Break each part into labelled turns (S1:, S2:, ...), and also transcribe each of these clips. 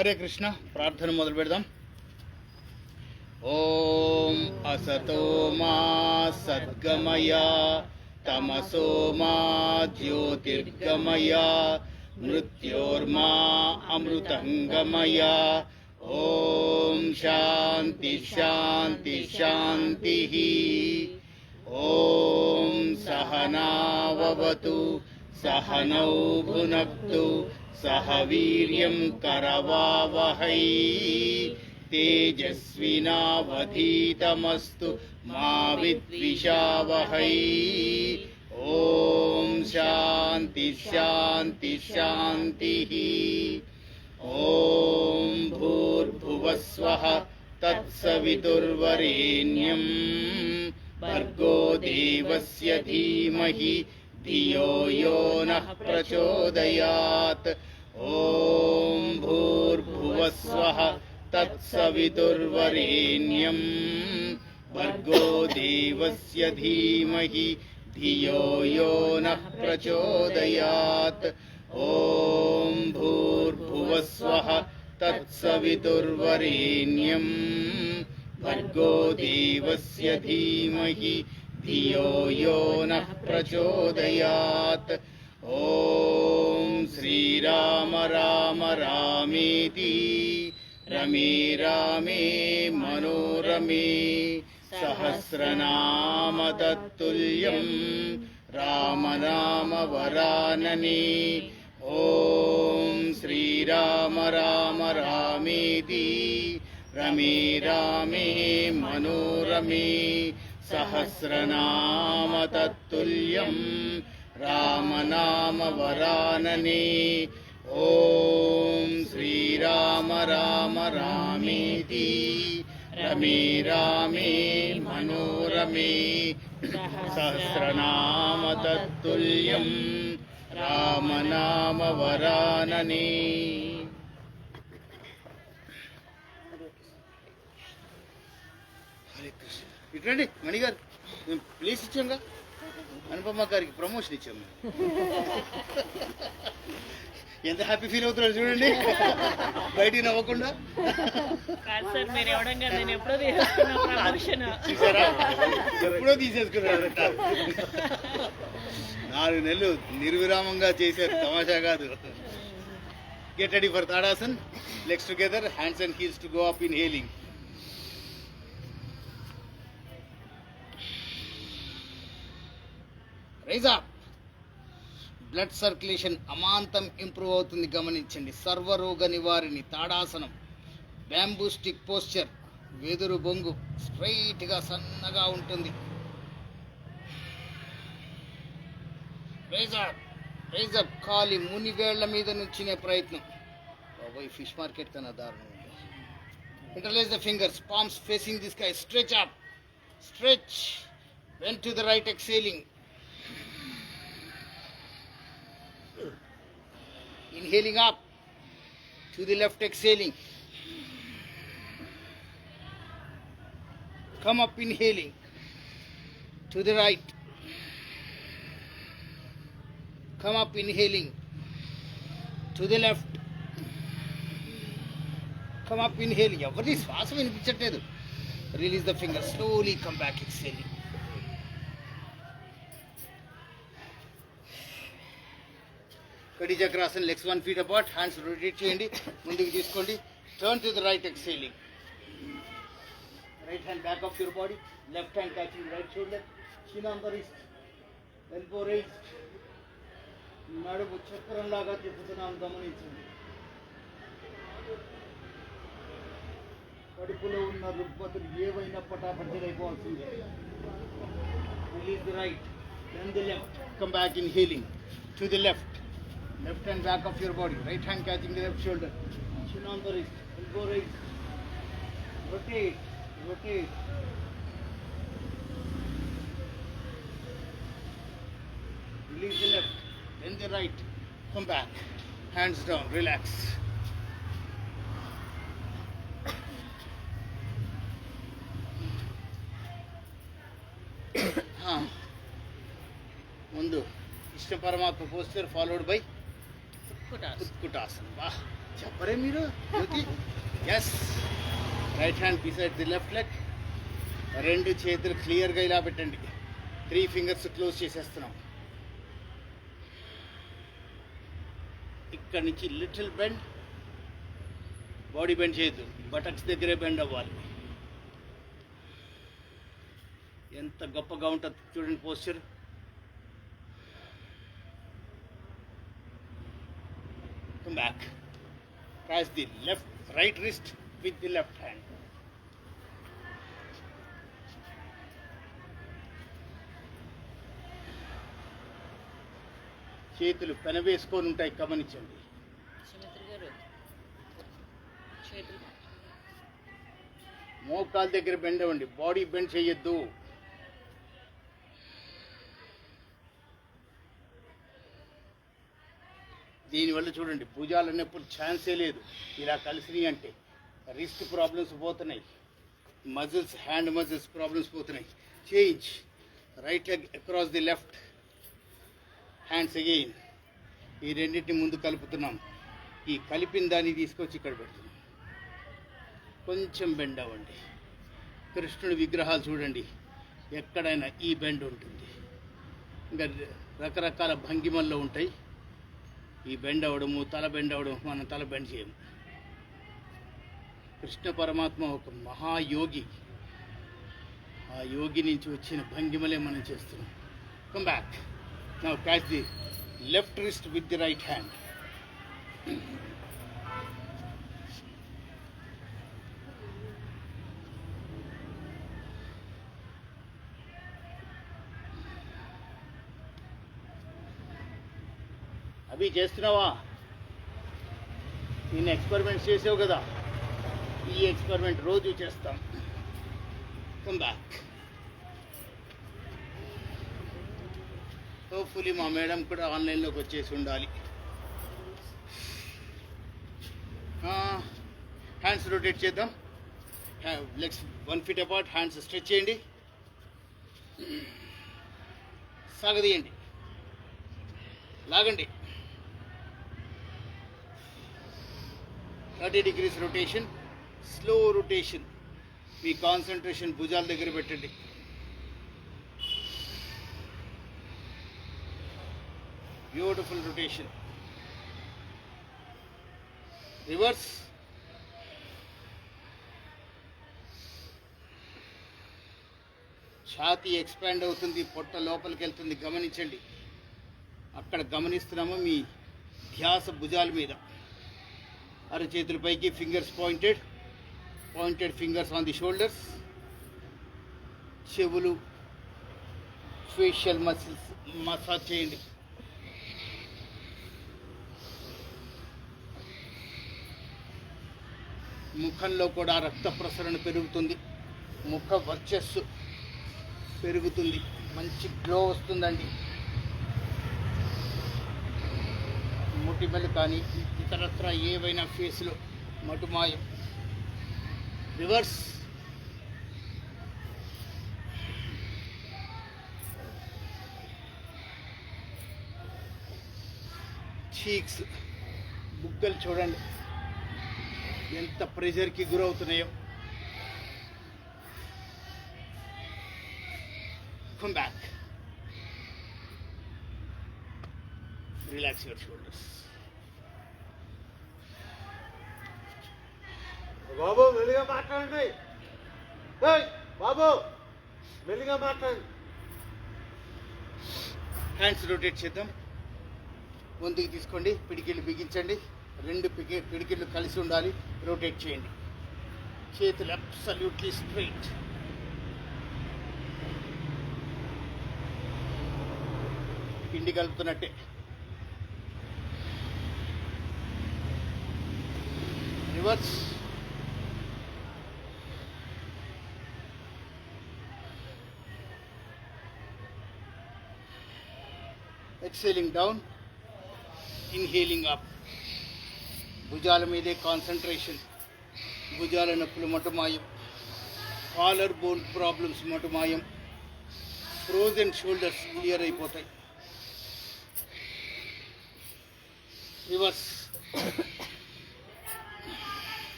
S1: హరే కృష్ణ. ప్రార్థన మొదలు పెడదాం. ఓం అసతో మా సద్గమయ తమసో మా జ్యోతిర్గమయ మృత్యోర్మా అమృతంగమయ. ఓం శాంతి శాంతి శాంతి. ఓం సహనావవతు సహనౌ భునక్తు సహ వీర్యం కరవావహై తేజస్వినావధీతమస్తు మా విద్విషావహై. ఓం శాంతి శాంతి శాంతి. ఓం భూర్భువస్వః తత్సవితుర్వరేణ్యం భర్గో దేవస్య ధీమహి ధియో యో నః ప్రచోదయాత్. ఓం భూర్భువస్వః తత్సవితుర్వరేణ్యం భర్గో దేవస్య ధీమహి ధియో యో నః ప్రచోదయాత్. ఓం భూర్భువస్వః తత్సవితుర్వరేణ్యం భర్గో దేవస్య ధీమహి ధియో యో నః ప్రచోదయాత్. ఓం శ్రీరామ రామ రామేతి రమే రామే మనోరమే సహస్రనామ తత్తుల్యం రామనామ వరాననే. ఓం శ్రీరామ రామ రామేతి రమే రామే మనోరమే సహస్రనామ తత్తుల్యం రామనామ వరాననే. ఓం శ్రీరామ రామ రామేతి రమే రామే మనోరమే సహస్రనామ తత్తుల్యం రామనామ వరాననే. ఇట్లండి మణిగారు, మేము ప్లేస్ ఇచ్చాంగా, అనుపమ గారికి ప్రమోషన్ ఇచ్చాము. ఎంత హ్యాపీ ఫీల్ అవుతున్నారు చూడండి, బయటికి నవ్వకుండా. చూసారా, ఎప్పుడో తీసేసుకున్నారు. 4 నెలలు నిర్విరామంగా చేశారు, తమాషా కాదు. Get ready for Tadasan. Legs together, hands and heels to go up inhaling. Rise up. Blood circulation అమాంతం ఇంప్రూవ్ అవుతుంది, గమనించండి. సర్వరోగ నివారిణి తాడాసనం. బ్యాంబూ స్టిక్ పోస్చర్, వెదురు బొంగు స్ట్రైట్గా సన్నగా ఉంటుంది. Rise up, rise up. కాలి మునివేళ్ల మీద నుంచినే ప్రయత్నం. బాబోయ్, ఫిష్ మార్కెట్ కన్నా దారుణం ఉంది. Interlace the fingers, palms facing the sky. Stretch up, stretch. వెన్ to the right, exhaling. Inhaling up, to the left, exhaling. Come up, inhaling, to the right. Come up, inhaling, to the left. Come up, inhaling. Every శ్వాస వినిపించట్లేదు. Release the finger, slowly come back, exhaling. కడి చక్రాసన్. Legs 1 feet apart, hands rotate చేయండి, ముందుకు తీసుకోండి. Turn to the right, exhaling. Right hand back of your body, left hand catching right shoulder, chin on the wrist, elbow rise. నడుము చక్రంలాగా తిప్పుతున్నాను, గమనించండి. కడుపులో ఉన్న రుగ్మతులు ఏవైనా పటాపంచలైపోవాల్సిందే. Release the right, then the left. Come back, inhaling, to the left. Left hand back of your body, right hand catching the left shoulder, chin on the wrist, elbow raise, rotate, rotate. Release the left, then the right, come back, hands down, relax. ముందు ఇష్ట పరమాత్మ posture followed by ఉత్కుటాసన. చెప్పరే మీరు Jyoti. Yes, right hand beside the left leg. రెండు చేతులు క్లియర్గా ఇలా పెట్టండి. 3 ఫింగర్స్ క్లోజ్ చేసేస్తున్నాం. ఇక్కడ నుంచి లిటిల్ బెండ్, బాడీ బెండ్ చేయొద్దు, బటక్స్ దగ్గరే బెండ్ అవ్వాలి. ఎంత గొప్పగా ఉంటుంది చూడండి posture. Come back. Press the right wrist with the left hand. చేతులు పెనవేసుకొని ఉంటాయి, గమనించండి. మోకాల దగ్గర బెండ్ అవ్వండి, బాడీ బెండ్ చేయొద్దు. దీనివల్ల చూడండి భుజాల నొప్పులు ఛాన్సే లేదు. ఇలా కలిసినాయి అంటే రిస్ట్ ప్రాబ్లమ్స్ పోతున్నాయి, మజిల్స్, హ్యాండ్ మజిల్స్ ప్రాబ్లమ్స్ పోతున్నాయి. Change. Right leg across the left, hands again. ఈ రెండింటిని ముందు కలుపుతున్నాం. ఈ కలిపిన దాన్ని తీసుకొచ్చి ఇక్కడ పెడుతున్నాం. కొంచెం బెండ్ అవ్వండి. కృష్ణుడి విగ్రహాలు చూడండి, ఎక్కడైనా ఈ బెండ్ ఉంటుంది. ఇంకా రకరకాల భంగిమల్లో ఉంటాయి. ఈ బెండ్ అవ్వడము, తల బెండ్ అవ్వడం, మనం తల బెండ్ చేయము. కృష్ణ పరమాత్మ ఒక మహాయోగి. ఆ యోగి నుంచి వచ్చిన భంగిమలే మనం చేస్తున్నాం. Come back. Now catch the left wrist with the right hand. అవి చేస్తున్నావా? నేను ఎక్స్పెరిమెంట్స్ చేసావు కదా, ఈ ఎక్స్పెరిమెంట్ రోజు చేస్తాం. Come back. హోప్ఫుల్లీ మా మేడం కూడా ఆన్లైన్లోకి వచ్చేసి ఉండాలి. హ్యాండ్స్ రొటేట్ చేద్దాం. Legs 1 feet apart, hands stretch చేయండి, సాగదీయండి, లాగండి. 30 degrees రొటేషన్, స్లో రొటేషన్. మీ కాన్సన్ట్రేషన్ భుజాల దగ్గర పెట్టండి. Beautiful rotation. రివర్స్. ఛాతీ ఎక్స్పాండ్ అవుతుంది, పొట్ట లోపలికి వెళ్తుంది, గమనించండి. అక్కడ గమనిస్తున్నాము, మీ ధ్యాస భుజాల మీద. అరచేతుల పైకి, fingers pointed fingers on the shoulders. చెవులు, ఫేషియల్ మసిల్స్ మసాజ్ చేయండి. ముఖంలో కూడా రక్త ప్రసరణ పెరుగుతుంది, ముఖ వర్చస్సు పెరుగుతుంది, మంచి గ్లో వస్తుందండి. మొటిమలు కానీ ఇతరత్ర ఏవైనా ఫేస్లో మటుమాయం. రివర్స్. చీక్స్, బుగ్గలు చూడండి ఎంత ప్రెషర్కి గురవుతున్నాయో. Come back. Relax your shoulders.
S2: బాబు మెల్లిగా మాట్లాడండి. బాబు మెల్లిగా మాట్లాడండి.
S1: హ్యాండ్స్ రొటేట్ చేద్దాం. ముందుకు తీసుకోండి, పిడికిళ్ళు బిగించండి. 2 పిడికిళ్ళు కలిసి ఉండాలి. రొటేట్ చేయండి. చేతులు అబ్సల్యూట్లీ స్ట్రైట్. పిండి కలుపుతున్నట్టే. Reverse. Exhaling down, inhaling up. భుజాల మీదే కాన్సన్ట్రేషన్. భుజాల నొప్పులు మటుమాయం, కాలర్ బోన్ ప్రాబ్లమ్స్ మటుమాయం, ఫ్రోజన్ షోల్డర్స్ క్లియర్ అయిపోతాయి. Reverse.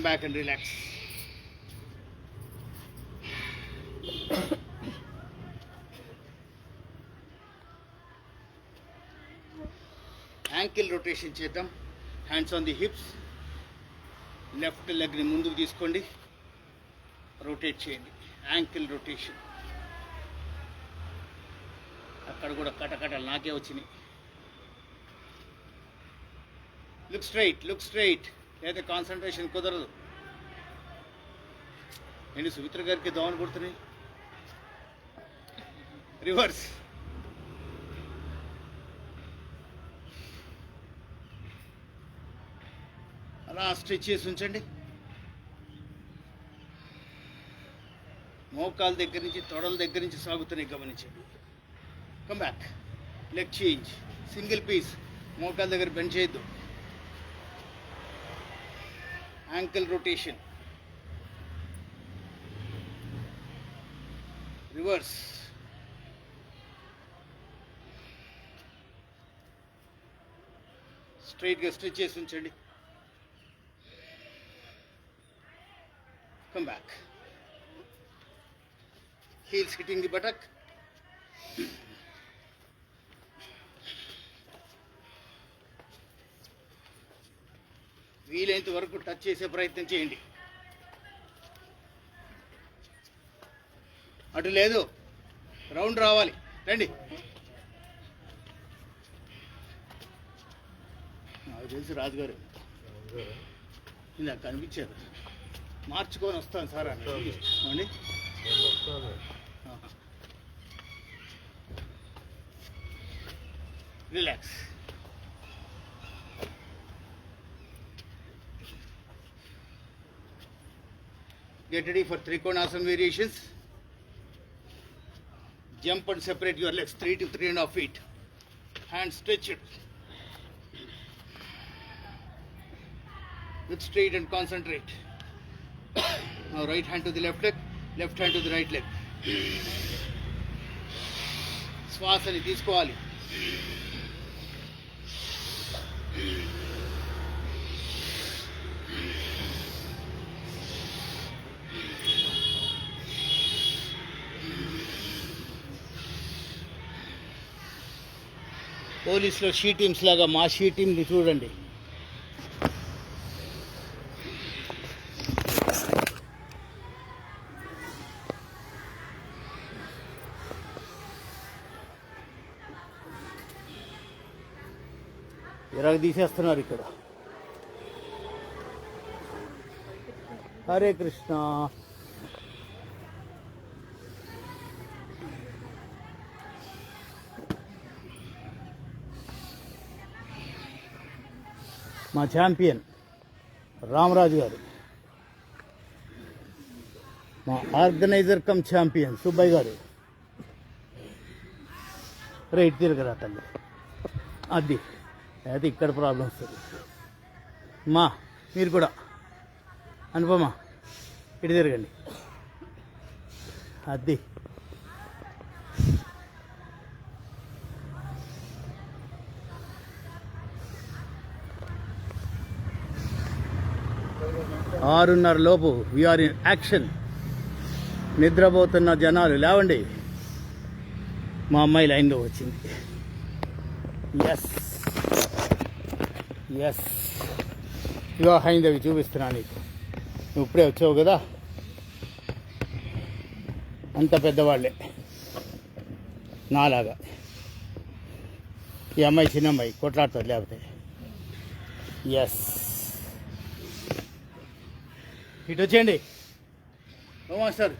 S1: Come back and relax. Ankle rotation చేద్దాం. Hands on the hips. Left leg ని ముందుకు తీసుకోండి. Rotate చేయండి. Ankle rotation. అక్కడ కూడా కటకటలు నాకే వచ్చినాయి. Look straight, look straight. లేదా కాన్సన్ట్రేషన్ కుదరదు. ఏంటి సుమిత్ర గారికి దోమలు కొడుతున్నాయి. రివర్స్. అలా స్ట్రెచ్ చేసి ఉంచండి. మోకాల దగ్గర నుంచి తొడల దగ్గర నుంచి సాగుతున్నాయి గమనించండి. Come back. Leg change. Single piece. మోకాల దగ్గర బెండ్ చేయొద్దు. Ankle rotation. Reverse. Straight గా stretch చేసి ఉంచండి. Come back. Heels hitting the buttock. వీలైనంత వరకు టచ్ చేసే ప్రయత్నం చేయండి. అటు లేదు, రౌండ్ రావాలి. రండి. నాకు తెలిసి రాజుగారు ఇందాక కనిపించారు. మార్చుకొని వస్తాను సార్ అండి. Relax. Get ready for Trikonasana variations. Jump and separate your legs 3 to 3.5 feet. Hands stretched. Look straight and concentrate. Now right hand to the left leg, left hand to the right leg. శ్వాసని తీసుకోవాలి. పోలీసులో she teams లాగా మా she టీమ్ని చూడండి. ఎలాగ తీసేస్తున్నారు ఇక్కడ. హరే కృష్ణ. మా ఛాంపియన్ రామరాజు గారు, మా ఆర్గనైజర్ కమ్ ఛాంపియన్ సుబ్బయ్య గారు. రైట్ తిరగరా తల్లి. అది అయితే ఇక్కడ ప్రాబ్లం వస్తుంది. మా మీరు కూడా అనుపమ ఇటు తిరగండి. అది 6:30 లోపు వీఆర్ ఇన్ యాక్షన్. నిద్రపోతున్న జనాలు లేవండి. మా అమ్మాయి లైన్లో వచ్చింది. Yes yes. ఇగో హైందవి చూపిస్తున్నా నీకు. నువ్వు ఇప్పుడే వచ్చావు కదా, అంత పెద్దవాళ్ళే నాలాగా. ఈ అమ్మాయి చిన్న అమ్మాయి కొట్లాడుతుంది లేకపోతే. ఎస్. ఇటు వచ్చేయండి మాస్టర్.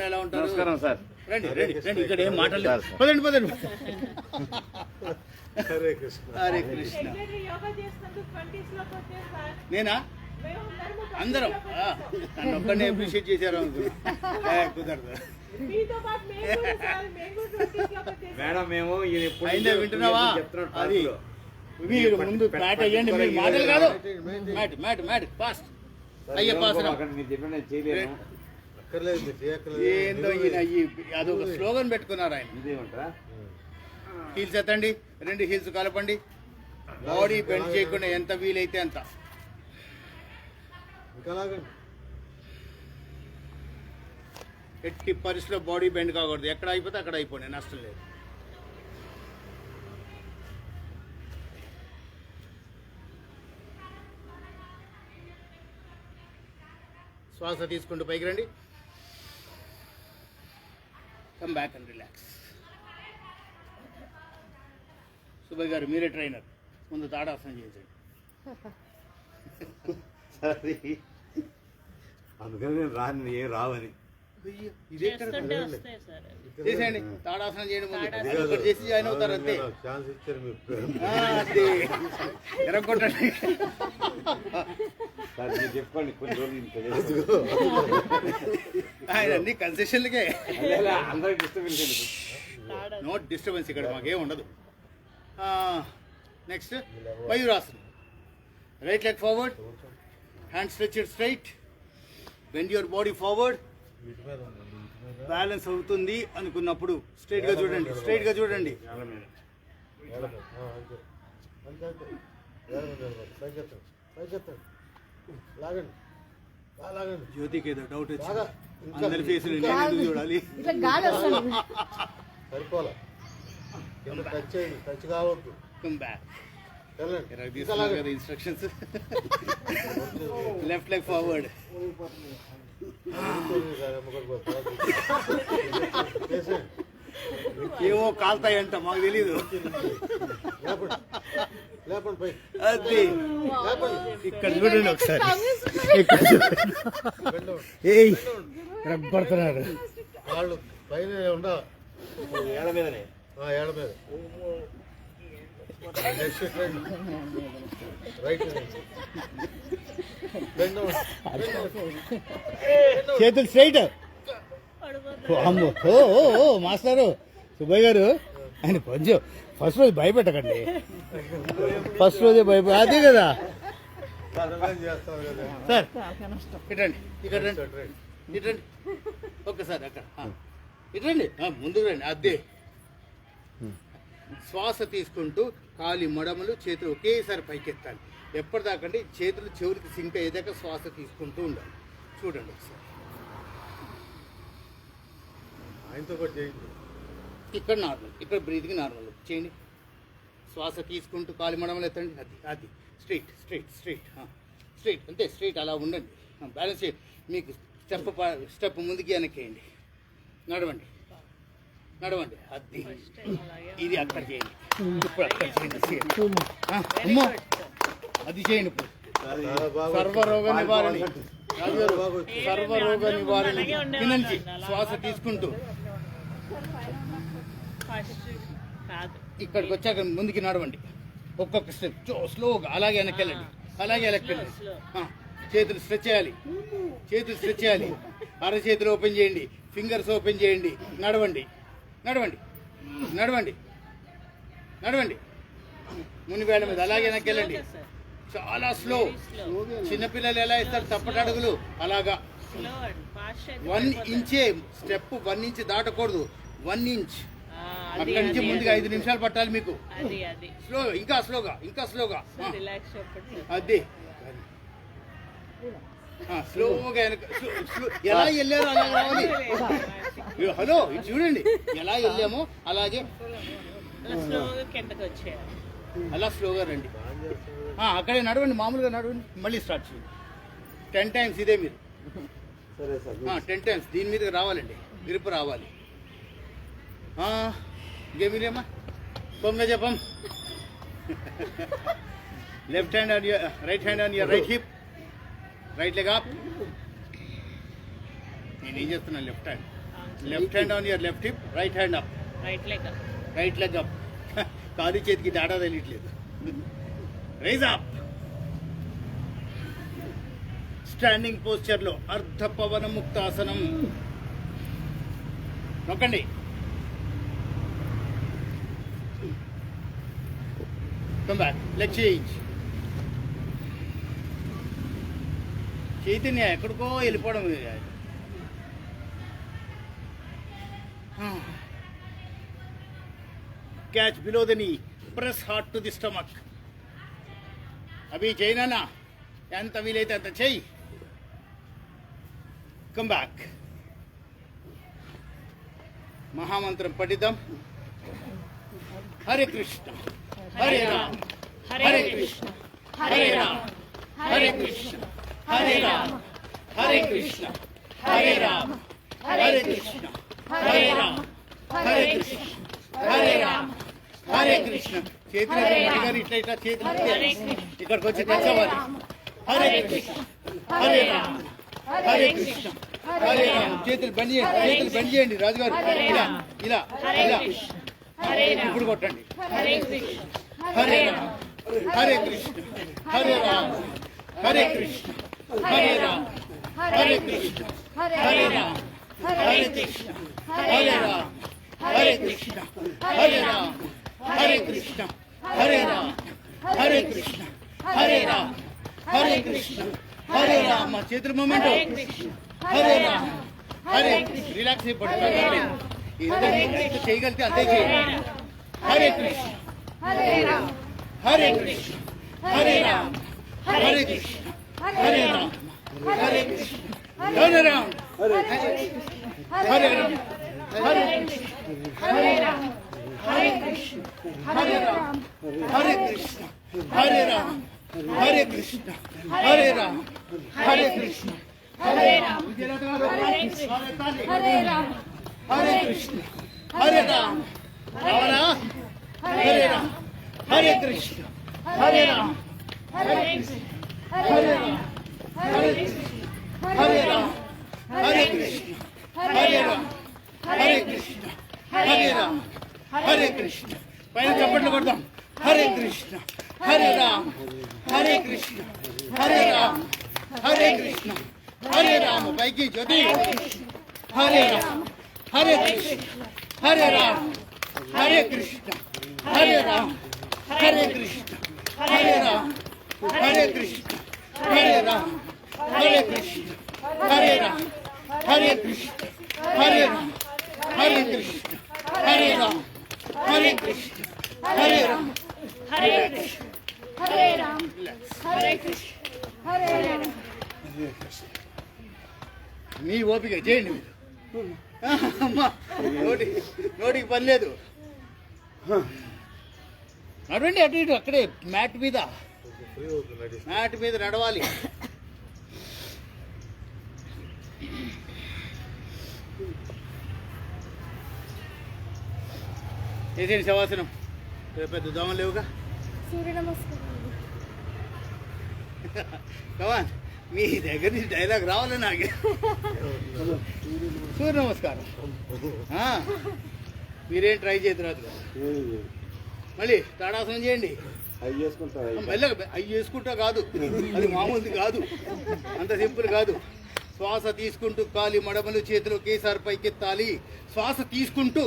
S1: ఎలా ఉంటారు?
S3: నమస్కారం సార్.
S1: రండి రండి రండి. ఇక్కడ ఏం మాట్లాడలేదు. పదండి పదండి.
S2: హరే కృష్ణ.
S1: హరే కృష్ణ. నేనా? అందరం నన్ను ఒక్కడే అప్రిషియేట్ చేశారు అనుకున్నా. కుదరదు
S3: మేడం. మేము
S1: అయిందే వింటున్నావా? అది మీరు ముందు మ్యాట్ అయ్యండి. మీరు మాటలు కాదు. మ్యాట్ మ్యాట్ మ్యాట్ ఫాస్ట్ అయ్యే పాస్.
S3: మీరు చెప్పిన చేయలేను.
S2: ఎక్కర్లేదు మీరు చేయక్కర్లేదు.
S1: ఏందో ఈయన అదొక స్లోగన్ పెట్టుకున్నారు ఆయన.
S3: ఇదేమంటారా?
S1: హీల్స్ ఎత్తండి, 2 హీల్స్ కలపండి, బాడీ బెండ్ చేయకుండా ఎంత వీలైతే అంత.
S2: ఇంకా లాగండి.
S1: ఎట్టి పరిస్థితిలో బాడీ బెండ్ కాకూడదు. ఎక్కడ అయిపోతే అక్కడ అయిపోయి, నష్టం లేదు. శ్వాస తీసుకుంటూ పైకి రండి. Come back and relax. Subbaiah గారు మీరే ట్రైనర్, ముందు తాడాసనం చేయండి.
S3: సరే, అందుకని నేను రాని ఏం రావని
S1: ఇది ఎక్కడ చేసేయండి, తాడాసనం చేయండి. ముందు ఒకటి చేసి జాయిన్ అవుతారు అంతే.
S2: ఛాన్స్ ఇచ్చారు మీరు.
S1: అదే ఎరగొట్టండి.
S3: సార్ మీరు చెప్పండి, కొన్ని రోజులు ఇంకా
S1: ఆయన అన్ని కన్సెషన్లకే.
S3: అందరికి డిస్టర్బెన్స్ ఎందుకు?
S1: నో డిస్టర్బెన్స్ ఇక్కడ మాకేం ఉండదు. నెక్స్ట్ మయూరాసనం. Right leg forward, hand stretched straight, bend your body forward. Balance అవుతుంది అనుకున్నప్పుడు స్ట్రైట్ గా చూడండి, స్ట్రైట్ గా చూడండి.
S2: లాగండి, లాగండి.
S1: జ్యోతికి ఏదో డౌట్ వచ్చింది, అందరి ఫేసులు నేను ఎందుకు చూడాలి?
S2: సరిపోలే, కింద టచ్ చేయండి, టచ్ కావద్దు.
S1: Come back.
S2: వెళ్ళండి.
S1: ఇన్స్ట్రక్షన్స్. Left leg forward. ఏవో కాల్తాయంట, మాకు తెలీదు.
S2: లేపండి పై.
S1: అది ఇక్కడ చూడండి ఒకసారి, రబ్బడుతున్నారు
S2: వాళ్ళు పైన ఉండాలి,
S3: ఏడ మీదనే.
S2: ఏడ మీద. రైట్
S1: చేతులు స్ట్రైట్. అమ్మో, ఓ మాస్టారు సుబ్బయ్య గారు, ఆయన కొంచెం ఫస్ట్ రోజు భయపెట్టకండి. ఫస్ట్ రోజే అదే కదా
S2: చేస్తారు కదా
S1: సార్. ఇటండి, ఇక్కడ రండి, ఇటండి ఒక్కసారి అక్కడ ఇటండి, ముందుకు రండి. అదే శ్వాస తీసుకుంటూ కాలి మడమలు, చేతులు ఒకేసారి పైకెత్తాలి. ఎప్పటిదాకంటే చేతులు చెవులకి సింక్ అయ్యేదాకా శ్వాస తీసుకుంటూ ఉండాలి. చూడండి ఒకసారి.
S2: ఆయనతో కూడా చేయండి.
S1: ఇక్కడ నార్మల్, ఇక్కడ బ్రీతింగ్ నార్మల్ చేయండి. శ్వాస తీసుకుంటూ కాలి మడమలు ఎత్తండి. అది అది స్ట్రైట్ స్ట్రైట్ స్ట్రైట్ స్ట్రైట్, అంతే స్ట్రైట్ అలా ఉండండి. బ్యాలెన్స్ చేయండి. మీకు స్టెప్ ముందుకి వెనక్కేయండి. నడవండి నడవండి. అది ఇది అక్కడ చేయండి. ఇప్పుడు అక్కడ చేయండి. అమ్మో, అది చేయండి. ఇప్పుడు సర్వరోగ నివారణ, సర్వరోగ నివారణ వినండి. శ్వాస తీసుకుంటూ ఇక్కడికి వచ్చాక ముందుకి నడవండి. ఒక్కొక్క స్టెప్ స్లోగా, అలాగే వెనక్కెళ్ళండి, అలాగే వెనక్కెళ్ళండి. చేతులు స్ట్రెచ్ చేయాలి, చేతులు స్ట్రెచ్ చేయాలి. అరచేతులు ఓపెన్ చేయండి, ఫింగర్స్ ఓపెన్ చేయండి. నడవండి నడవండి నడవండి నడవండి. మునివేళ్ళ మీద అలాగే వెనక్కెళ్ళండి. చాలా స్లో. చిన్నపిల్లలు ఎలా ఇస్తారు తప్పటడుగులు, అలాగా 1 ఇంచే స్టెప్. 1 ఇంచ్ దాటకూడదు, 1 ఇంచ్. అక్కడి నుంచి ముందుగా 5 నిమిషాలు పట్టాలి మీకు. స్లో, ఇంకా స్లోగా, ఇంకా స్లోగా. అది స్లోగా ఎలా వెళ్ళారో అలా రావాలి. హలో, ఇది చూడండి, ఎలా వెళ్ళామో అలాగే అలా స్లోగా రండి. అక్కడే నడవండి, మామూలుగా నడవండి. మళ్ళీ స్టార్ట్ చేయండి. 10 టైమ్స్ ఇదే మీరు.
S3: సరే సార్.
S1: 10 టైమ్స్ దీని మీదకి రావాలండి, విరుపు రావాలి. ఇంకేమిలేమా, పొంగ జపం. Left hand on your right hand on your right hip, right leg up. నేనేం చేస్తున్నాను, left hand on your left hip, right hand up, right leg up. కాలి చేతికి తేడా తెలియట్లేదు. Rise up. స్టాండింగ్ పోస్చర్ లో అర్ధ పవన ముక్తాసనం. నొక్కండి. Come back. Leg change. Chaitanya ఎక్కడికో వెళ్ళిపోవడం. Catch below the knee. Press hard to the stomach. Abhi Jainana. ఎంత వీలైతే అంత చెయ్యి. Come back. మహామంత్రం పఠిద్దాం. హరే కృష్ణ హరే రామ హరే కృష్ణ హరే రామ హరే కృష్ణ హరే రామ హరే కృష్ణ హరే రామ హరే కృష్ణ హరే రామ హరే కృష్ణ హరే రామ హరే కృష్ణ. చేతులు ఇట్లా ఇట్లా చేతులు ఇక్కడికి వచ్చి తెచ్చవాలి. హరే కృష్ణ హరే రామ హరే కృష్ణ హరే రామ. చేతులు బంద్ చేయండి, చేతులు బంద్ చేయండి రాజుగారు. ఇలా ఇలా ఇలా ఇప్పుడు కొట్టండి. హరే రామ హరే కృష్ణ హరే రామ హరే కృష్ణ హరే రామ హరే కృష్ణ హరే రామ హరే కృష్ణ హరే రామ హరే కృష్ణ హరే రామ హరే కృష్ణ హరే రామ హరే కృష్ణ హరే రామ హరే కృష్ణ హరే రామ. చేతుల మూమెంట్. హరే రామ హరే రిలాక్స్ అయిపోండి. చేయగలిగితే అంతే చేయండి. హరే కృష్ణ హరే రామ హరే కృష్ణ హరే రామ హరే కృష్ణ హరే రామ హరే కృష్ణ హరే రామ హరే రామ హరే రామ హరే కృష్ణ హరే రామ హరే కృష్ణ హరే రామ హరే కృష్ణ హరే రామ హరే కృష్ణ హరే రామ హరే రామ హరే కృష్ణ హరే రామ రావణ హరే రామ హరే కృష్ణ హరే రామ హరే కృష్ణ హరే రామ హరే కృష్ణ హరే రామ హరే కృష్ణ హరే రామ హరే కృష్ణ హరే రామ హరే కృష్ణ. పైన చప్పట్లు కొడదాం. హరే కృష్ణ హరే రామ హరే కృష్ణ హరే రామ హరే కృష్ణ హరే రామ. పైకి జ్యోతి. హరే రామ హరే కృష్ణ హరే రామ హరే కృష్ణ హరే రామ హరే కృష్ణ హరే రామ హరే కృష్ణ హరే రామ హరే కృష్ణ హరే రామ హరే కృష్ణ హరే రామ హరే కృష్ణ హరే రామ హరే కృష్ణ హరే రామ హరే కృష్ణ హరే రామ హరే కృష్ణ హరే రామ. మీ ఓపిక చేయండి మీరు. అమ్మా నోటికి పని లేదు. నడవండి అటు ఇటు. అక్కడే మ్యాట్ మీద నడవాలి. చేసేయండి శవాసనం. పెద్ద దోమలు లేవుగా.
S4: సూర్య నమస్కారం.
S1: కమాన్, మీ దగ్గర నుంచి డైలాగ్ రావాలి నాకు. సూర్య నమస్కారం. మీరేం ట్రై చేయదు. మళ్ళీ తాడాసనం చేయండి. మళ్ళీ అవి చేసుకుంటా కాదు, అది మామూలుది కాదు, అంత సింపుల్ కాదు. శ్వాస తీసుకుంటూ కాలి మడమలు చేతులు ఒకేసారి పైకెత్తాలి. శ్వాస తీసుకుంటూ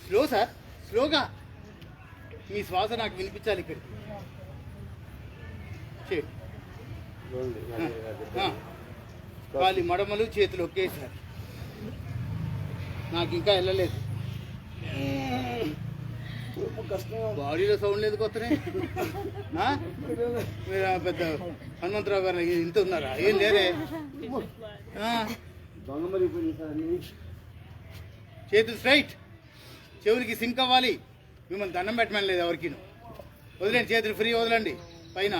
S1: స్లో సార్, స్లోగా. మీ శ్వాస నాకు వినిపించాలి ఇక్కడ. కాలి మడమలు చేతులు ఒకేసారి. నాకు ఇంకా వెళ్ళలేదు. బాడీలో సౌండ్ లేదు కొత్తనే. మీరు పెద్ద హనుమంతరావు గారు ఇంత ఉన్నారా? ఏం లేరే. చేతులు స్ట్రైట్, చెవులకి సింక్ అవ్వాలి. మిమ్మల్ని దండం పెట్టమని లేదు ఎవరికి. వదిలేండి, చేతులు ఫ్రీ వదలండి పైన.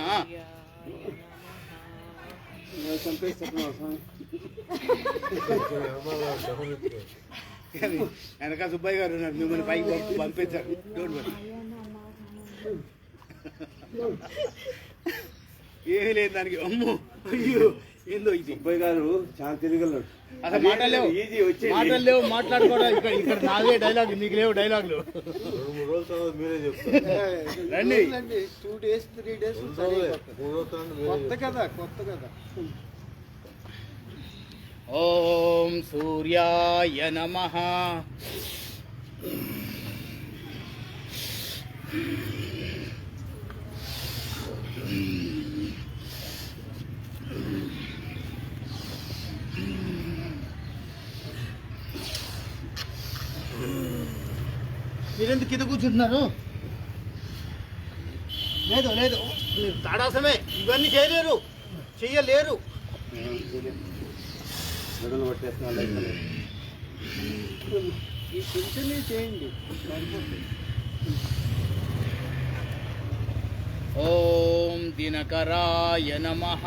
S1: వెనక సుబ్బయ్య గారు ఉన్నారు, మిమ్మల్ని పైకి పంపించారు. Don't worry. ఏమీ లేదు దానికి. అమ్మో అయ్యో ఏందో ఇది.
S3: సుబ్బయ్య గారు చాలా తిరగలడు.
S1: అసలు మాటలు లేవు మాట్లాడుకోవడం. ఇక్కడ నాలుగే డైలాగ్, మీకు లేవు డైలాగులు.
S3: 2-3 రోజుల తర్వాత మీరే చెప్తారు.
S1: రండి.
S2: 2 days 3 days కొత్త కదా.
S1: ఓం సూర్యాయ నమః. మీరెందుకు కింద కూర్చుంటున్నారు? లేదు లేదు, మీరు తాడాసమే, ఇవన్నీ చెయ్యలేరు.
S3: మెడలు పట్టేస్తున్నా.
S2: ఈ కొంచెమే చేయండి.
S1: ఓం దినకరాయ నమః.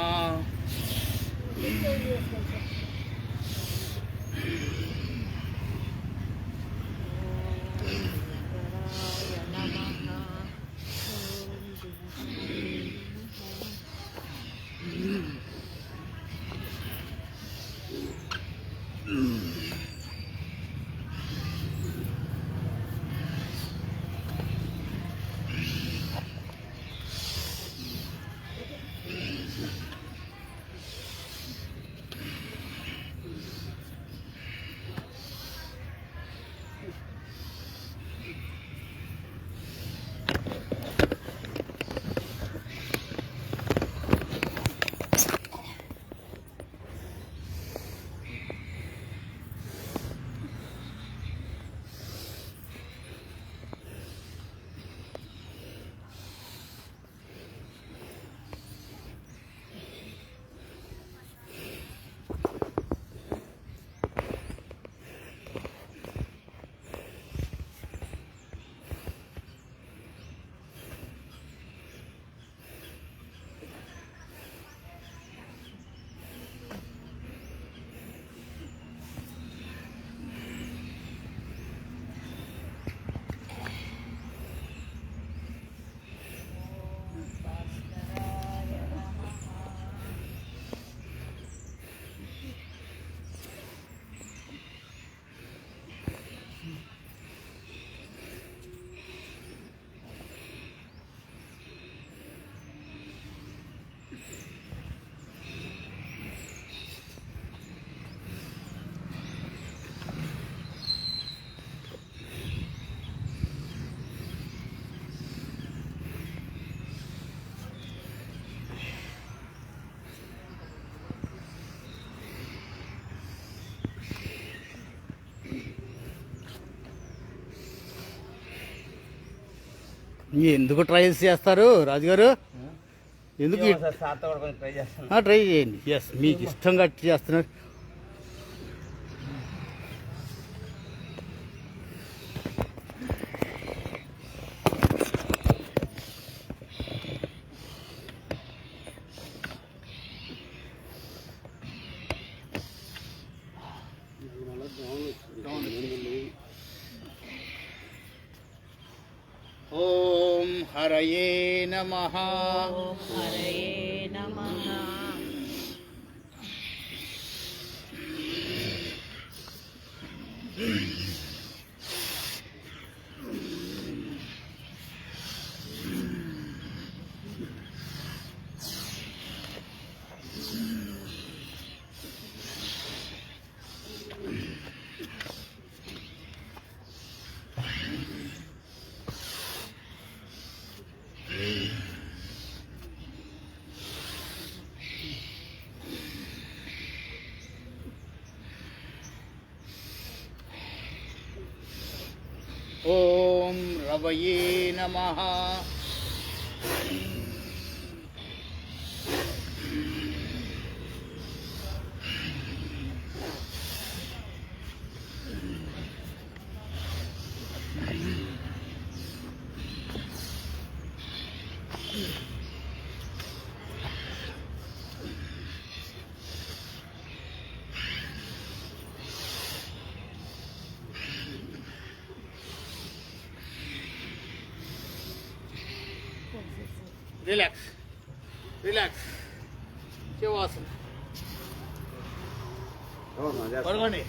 S1: ఎందుకు ట్రయల్స్ చేస్తారు రాజుగారు? ఎందుకు ట్రై చేయండి. ఎస్, మీకు ఇష్టంగా చేస్తున్నారు. ఓం హరయే నమః.
S4: ఓం హరయే నమః.
S1: ఓం రవయే నమః. Relax relax. శివాసన పడుకోండి.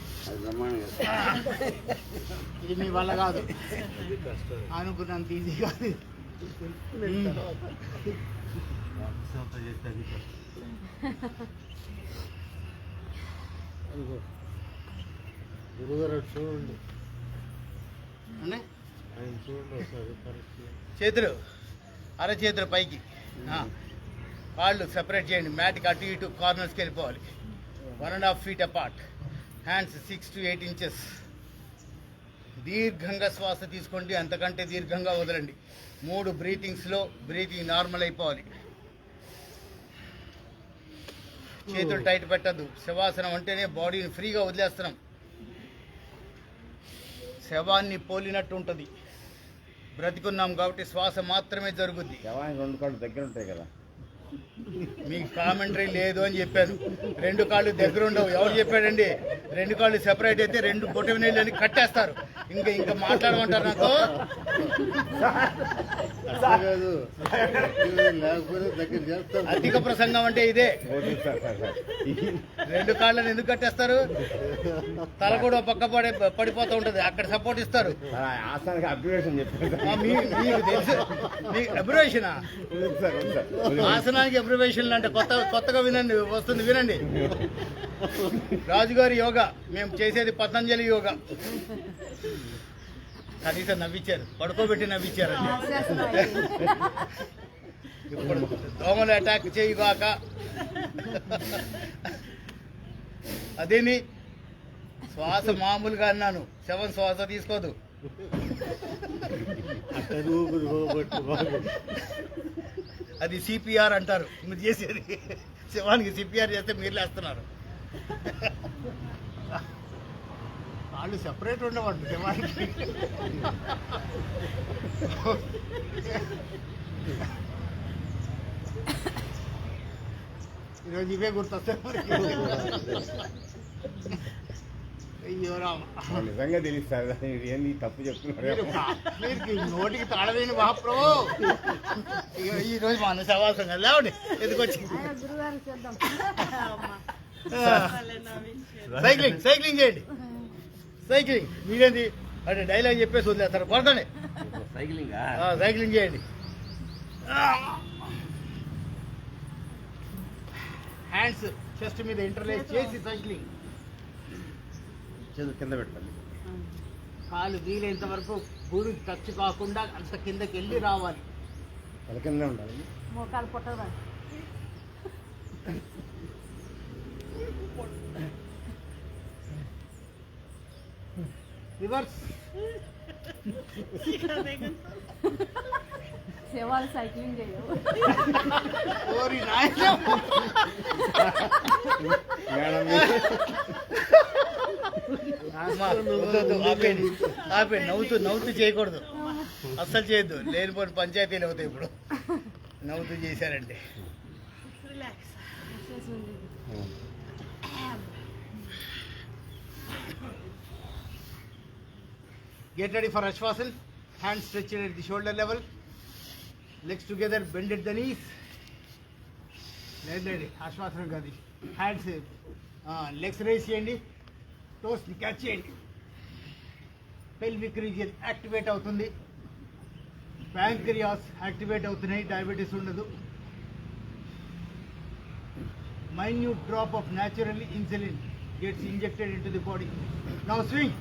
S1: ఇది మీ వల్ల కాదు, అనుకున్నంత ఈజీ కాదు.
S2: గురుగారు చూడండి,
S1: ఆయన
S2: చూడండి ఒకసారి కరెక్ట్.
S1: చేతులు అరచేతులు పైకి, కాళ్ళు సెపరేట్ చేయండి. మ్యాట్కి అటు ఇటు కార్నర్స్కి వెళ్ళిపోవాలి. 1.5 feet apart. Hands 6 to 8 inches దీర్ఘంగా శ్వాస తీసుకోండి, అంతకంటే దీర్ఘంగా వదలండి. 3 బ్రీతింగ్స్లో బ్రీతింగ్ నార్మల్ అయిపోవాలి. చేతులు టైట్ పెట్టద్దు. శవాసనం అంటేనే బాడీని ఫ్రీగా వదిలేస్తున్నాం. శవాన్ని పోలినట్టు ఉంటుంది. బ్రతికున్నాం కాబట్టి శ్వాస మాత్రమే జరుగుద్ది.
S3: శవానికి 2 కాళ్ళు దగ్గర ఉంటాయి కదా.
S1: మీకు కామెంటరీ లేదు అని చెప్పాను. 2 కాళ్ళు దగ్గర ఉండవు. ఎవరు చెప్పాడండి? 2 కాళ్ళు సెపరేట్ అయితే 2 బొట్టవి నీళ్ళు అని కట్టేస్తారు. ఇంకా మాట్లాడమంటారు నాతో.
S2: కాదు లేకపోతే దగ్గర చేస్తారు.
S1: అధిక ప్రసంగం అంటే ఇదే.
S3: Okay sir.
S1: 2 కాళ్ళని ఎందుకు కట్టేస్తారు? తల కూడా పక్క పడిపోతూ ఉంటుంది. అక్కడ సపోర్ట్ ఇస్తారు.
S3: ఆసానికి అబ్జర్వేషన్ చెప్పారు
S1: మీకు తెలుసు. మీ అబ్రివేషనా?
S3: సార్.
S1: ఆసనానికి అబ్రివేషన్లు అంటే కొత్తగా వినండి, వస్తుంది వినండి. రాజుగారి యోగా, మేము చేసేది పతంజలి యోగా. కనీసం నవ్వించారు, పడుకోబెట్టి నవ్వించారు. ఇప్పుడు దోమలు అటాక్ చేయగాక. అదేని శ్వాస మామూలుగా అన్నాను, శవం శ్వాస తీసుకోదు. అది సిపిఆర్ అంటారు మీరు చేసేది. శవానికి సిపిఆర్ చేస్తే మీరు లేస్తున్నారు. వాళ్ళు సెపరేట్ ఉండవండి శవానికి. ఈరోజు ఇవే గుర్తొస్తాయి. అయ్యో రామ,
S3: నిజంగా తెలుస్తారు ఏంది తప్పు చెప్తున్నారు.
S1: మీరు నోటికి తాళవేని మహాప్రభు. ఈరోజు మన సవాసం కదా, లేవండి ఎందుకొచ్చి. సైక్లింగ్ చేయండి. సైక్లింగ్ మీరేంది అంటే డైలాగ్ చెప్పేసి వదిలేస్తారు. కొడతానే సైక్లింగ్ చేయండి. హ్యాండ్స్ చెస్ట్ మీద ఇంటర్లేస్ చేసి సైక్లింగ్.
S3: కింద పెట్టాలి.
S1: కాలు వీలైనంత వరకు భూమి టచ్ కాకుండా అంత కిందకి వెళ్ళి రావాలి.
S3: తల కింద ఉండాలి.
S4: మోకాలు పొట్టదా.
S1: రివర్స్.
S4: శవాలు సైక్లింగ్ చేయవు.
S1: ఓరి నాయనా. ఆపేయండి. నవ్వుతూ చేయకూడదు, అస్సలు చేయొద్దు. లేనిపోయిన పంచాయతీలు అవుతాయి. ఇప్పుడు నవ్వుతూ చేశారంటే. Get ready for Ashwasan. Hands stretched at the shoulder level. Legs together, bend at the knees. Ready. Ashwasan gadi. Hands, legs raise చేయండి. Toes ని catch చేయండి. Pelvic region activate అవుతుంది. Pancreas activate అవుతున్నాయి. Diabetes ఉండదు. Minute drop of naturally insulin gets injected into the body. Now swing.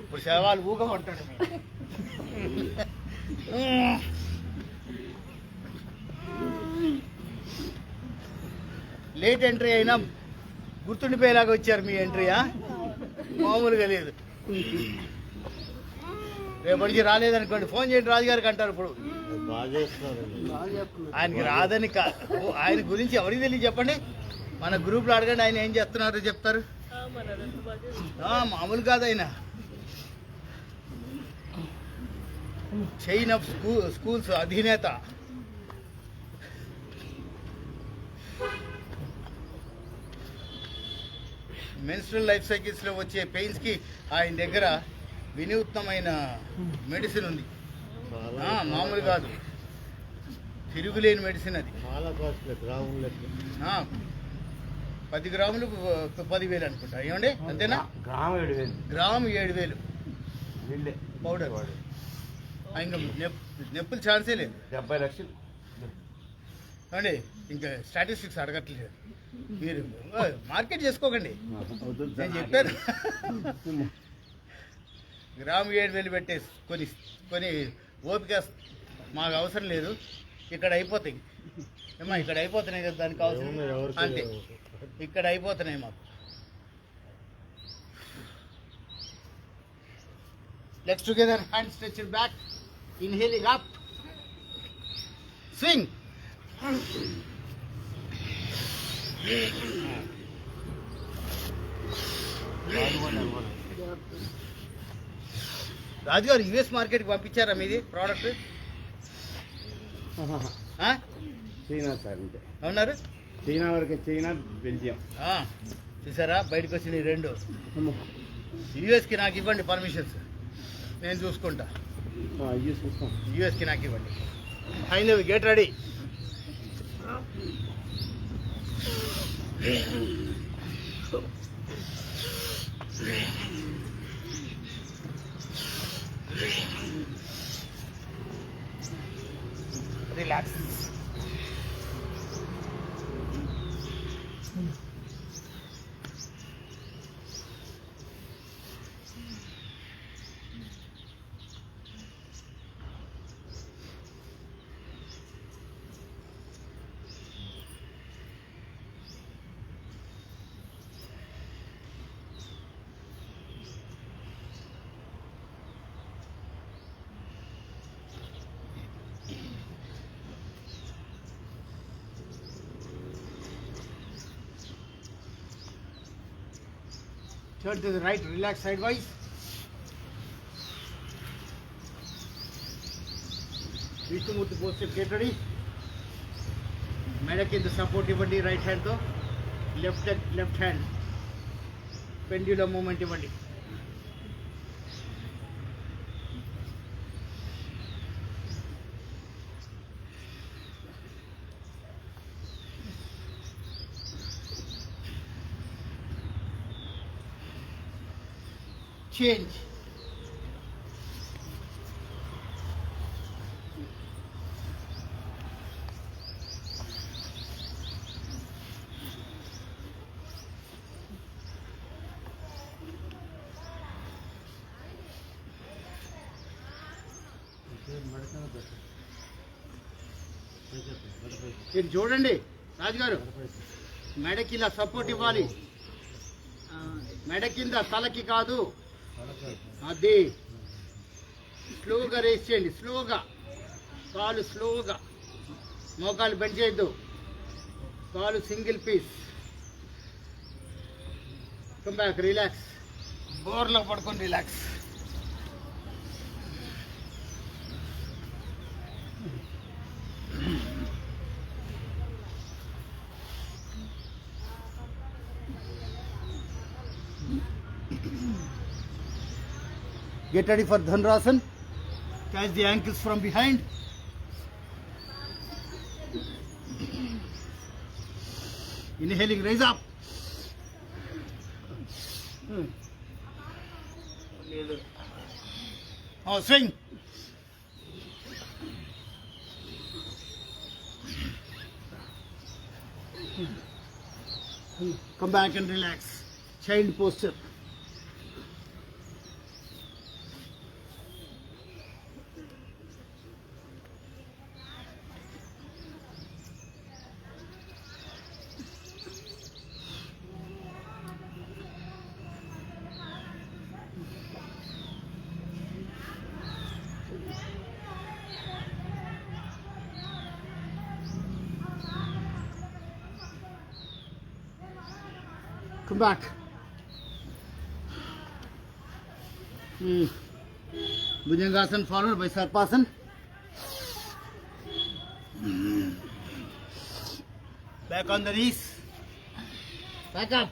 S1: ఇప్పుడు శవాలు ఊగమంటాడు. Late entry అయినా గుర్తుండిపోయేలాగా వచ్చారు మీ ఎంట్రీయా, మామూలుగా లేదు. రేపటి నుంచి రాలేదనుకోండి ఫోన్ చేయండి రాజుగారికి అంటారు. ఇప్పుడు ఆయనకి రాదని ఆయన గురించి ఎవరికి తెలియదు చెప్పండి. మన గ్రూప్లో అడగండి ఆయన ఏం చేస్తున్నారో చెప్తారు. మామూలు కాదు ఆయన. చైన్ ఆఫ్ స్కూల్స్ అధినేత. మెన్స్ట్రల్ లైఫ్ సైకిల్స్లో వచ్చే పెయిన్స్కి ఆయన దగ్గర వినూత్నమైన మెడిసిన్ ఉంది. మామూలు కాదు, తిరుగులేని మెడిసిన్ అది. 10 గ్రాములు 10,000 అనుకుంటా. ఏమండి అంతేనా? Gram 7,000 powder. ఇంకా నొప్పులు ఛాన్సే లేదు.
S3: 70 లక్షలు
S1: అండి. ఇంకా స్టాటిస్టిక్స్ అడగట్లేదు. మీరు మార్కెట్ చేసుకోకండి, నేను చెప్పాను. గ్రాము 7,000 పెట్టేసి కొన్ని ఓపిక మాకు అవసరం లేదు, ఇక్కడ అయిపోతాయి. ఏమా ఇక్కడ అయిపోతున్నాయి కదా దానికి
S2: ఏముంది,
S1: కావాల్సింది
S2: ఎవరికి
S1: అంతే ఇక్కడ అయిపోతున్నాయి మాకు. Legs together, hands stretched back, inhaling up, swing. రాజు గారు యుఎస్ మార్కెట్కి పంపించారా మీది ప్రోడక్ట్?
S3: చైనా సార్ అంతే.
S1: అవునారు
S3: చైనా వరకు, చైనా బెల్జియం.
S1: చూసారా బయటకు వచ్చినాయి రెండు. యుఎస్కి నాకు ఇవ్వండి పర్మిషన్స్, నేను చూసుకుంటా. యుఎస్కి నాకు ఇవ్వండి. Final get ready. Relax. Turn to the right, relax sidewise. Vishnumurti posture, get ready. మెడ కింద సపోర్ట్ ఇవ్వండి రైట్ హ్యాండ్తో. లెఫ్ట్ హ్యాండ్ పెండ్యులమ్ మూమెంట్ ఇవ్వండి. Change. ఇది చూడండి రాజుగారు, మెడకి ఇలా సపోర్ట్ ఇవ్వాలి. మెడ కింద తలకి కాదు, అది స్లోగా రేస్ చేయండి. స్లోగా కాలు, స్లోగా మోకాలు బెండ్ చేయొద్దు. కాలు single piece. Come back, relax. బోర్లో పడుకొని relax. Get ready for Dhanurasana. Catch the ankles from behind. Inhaling, raise up. Oh, swing. Come back and relax. Child posture. Come back. Bhujangasana followed by Sarpasana. Back on the knees. Back up.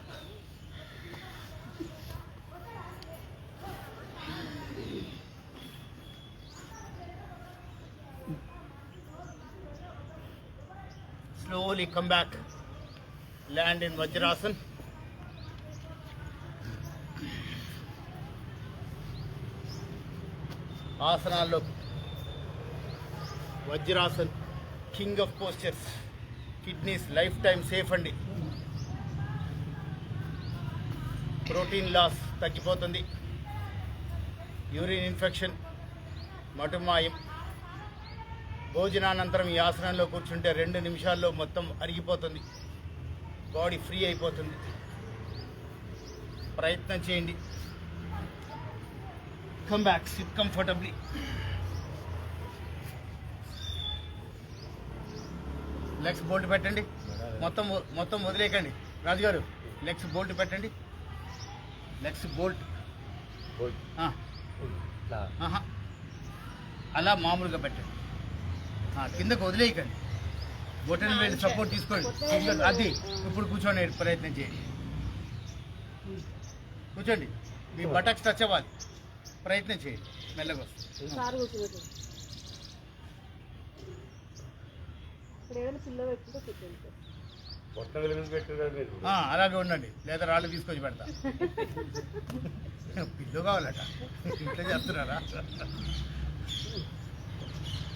S1: Slowly come back. Land in Vajrasana. ఆసనాల్లో వజ్రాసన్ king of postures. Kidneys lifetime safe అండి. Protein loss తగ్గిపోతుంది. Urine infection, మటుమాయం, భోజనానంతరం ఈ ఆసనంలో కూర్చుంటే 2 నిమిషాల్లో మొత్తం అరిగిపోతుంది, బాడీ ఫ్రీ అయిపోతుంది. ప్రయత్నం చేయండి. Come back, sit comfortably. Legs bolt పెట్టండి. మొత్తం వదిలేయకండి రాజుగారు. లెగ్స్ బోల్ట్ పెట్టండి. లెగ్స్ బోల్ట్ అలా మామూలుగా పెట్టండి. కిందకు వదిలేయకండి. బొటన్ వేలు సపోర్ట్ తీసుకోండి. అది ఇప్పుడు కూర్చోండి, ప్రయత్నం చేయండి. కూర్చోండి, మీ బటక్స్ టచ్ అవ్వాలి. ప్రయత్నం చేయండి, మెల్లగా వస్తుంది.
S4: సార్ కూర్చోబెట్టు. ఇప్పుడు ఏదైనా పిల్ల పెట్టుకుంటే కూర్చోండి సార్.
S1: అలాగే ఉండండి, లేదా రాళ్ళు తీసుకొచ్చి పెడతా. పిల్లు కావాలట, ఇంట్లో చేస్తున్నారా?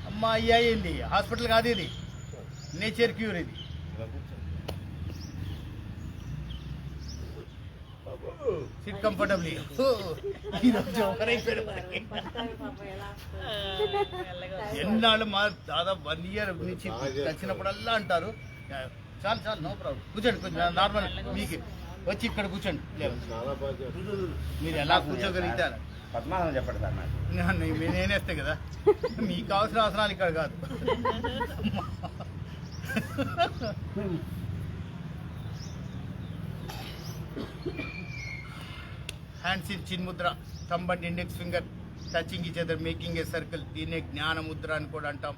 S1: అమ్మా అయ్యా, అయ్యింది హాస్పిటల్ కాదు ఇది, నేచర్ క్యూర్ ఇది. SIT comfortably. ఎన్నాళ్ళు మా దాదాపు 1 year నుంచి వచ్చినప్పుడల్లా అంటారు, చాలు నో ప్రాబ్లం, కూర్చోండి. కొంచెం నార్మల్ మీకు వచ్చి ఇక్కడ కూర్చోండి. మీరు ఎలా కూర్చోగలుగుతారు?
S3: పద్మాసనం చెప్పండి సార్ నాకు.
S1: నేనేస్తే కదా, మీకు కావాల్సిన అవసరాలు ఇక్కడ కాదు. హ్యాండ్స్ ఇన్ చిన్ Mudra, thumb and index finger touching each other making a circle. దీన్నే జ్ఞాన ముద్ర అని కూడా అంటాం.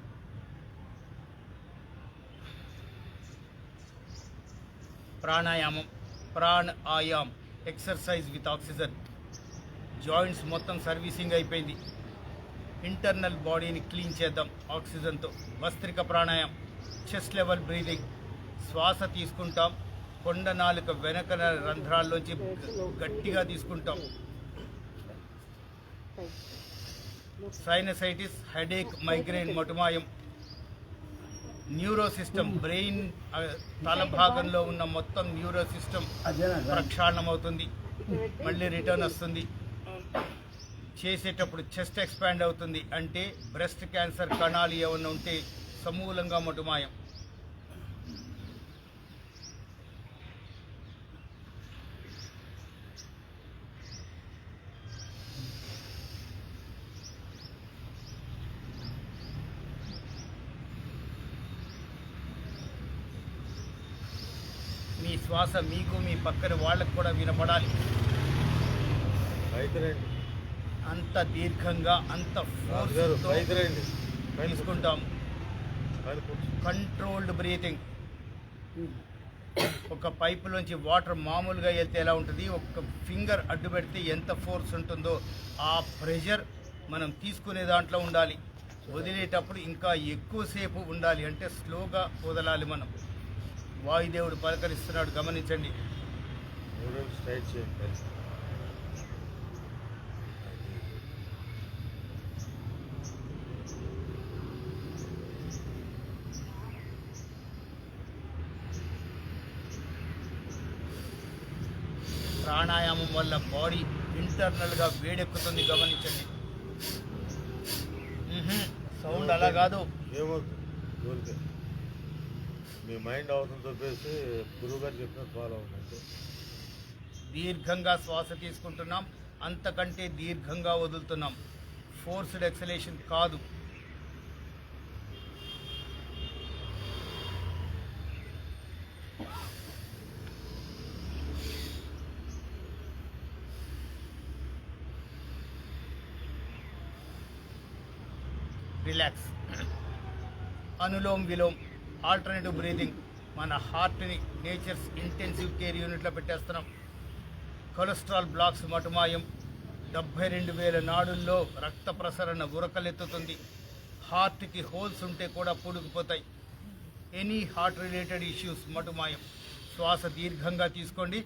S1: ప్రాణాయామం, PRAN I am, exercise with oxygen. Joints మొత్తం సర్వీసింగ్ అయిపోయింది. ఇంటర్నల్ బాడీని క్లీన్ చేద్దాం ఆక్సిజన్తో. భస్త్రిక ప్రాణాయామం, చెస్ట్ లెవెల్ బ్రీదింగ్. శ్వాస తీసుకుంటాం, కొండ నాలుక వెనక రంధ్రాల్లోంచి గట్టిగా తీసుకుంటాం. సైనసైటిస్, హెడేక్, మైగ్రేన్, మటుమాయం. న్యూరో సిస్టమ్, బ్రెయిన్ తల భాగంలో ఉన్న మొత్తం న్యూరో సిస్టమ్ ప్రక్షాళనం అవుతుంది, మళ్ళీ రిటర్న్ వస్తుంది. చేసేటప్పుడు చెస్ట్ ఎక్స్పాండ్ అవుతుంది, అంటే బ్రెస్ట్ క్యాన్సర్ కణాలు ఏమన్నా ఉంటే సమూలంగా మటుమాయం. మీ శ్వాస మీకు, మీ పక్కన వాళ్ళకు కూడా వినపడాలి. అంత దీర్ఘంగా, అంత ఫోర్స్తో తీసుకుంటాం. Controlled breathing. ఒక పైపులోంచి వాటర్ మామూలుగా వెళ్తే ఎలా ఉంటుంది, ఒక ఫింగర్ అడ్డు పెడితే ఎంత ఫోర్స్ ఉంటుందో ఆ ప్రెషర్ మనం తీసుకునే దాంట్లో ఉండాలి. వదిలేటప్పుడు ఇంకా ఎక్కువసేపు ఉండాలి, అంటే స్లోగా వదలాలి మనం. వాయుదేవుడు పలకరిస్తున్నాడు, గమనించండి. ప్రాణాయామం వల్ల బాడీ ఇంటర్నల్గా వేడెక్కుతుంది, గమనించండి. సౌండ్ అలా కాదు,
S2: మీ మైండ్ అవుతుంది చెప్పేసి గురువు గారు చెప్పినట్టు ఫాలో అవుతుంది.
S1: దీర్ఘంగా శ్వాస తీసుకుంటున్నాం, అంతకంటే దీర్ఘంగా వదులుతున్నాం. ఫోర్స్డ్ ఎక్సలేషన్ కాదు. రిలాక్స్. అనులోమ్ విలోమ్, ఆల్టర్నేటివ్ బ్రీదింగ్. మన హార్ట్ని నేచర్స్ ఇంటెన్సివ్ కేర్ యూనిట్లో పెట్టేస్తున్నాం. Cholesterol blocks మటుమాయం. 72,000 నాడుల్లో రక్త ప్రసరణ ఉరకలెత్తుతుంది. హార్ట్కి హోల్స్ ఉంటే కూడా పూడుకుపోతాయి. ఎనీ హార్ట్ రిలేటెడ్ ఇష్యూస్ మటుమాయం. శ్వాస దీర్ఘంగా తీసుకోండి.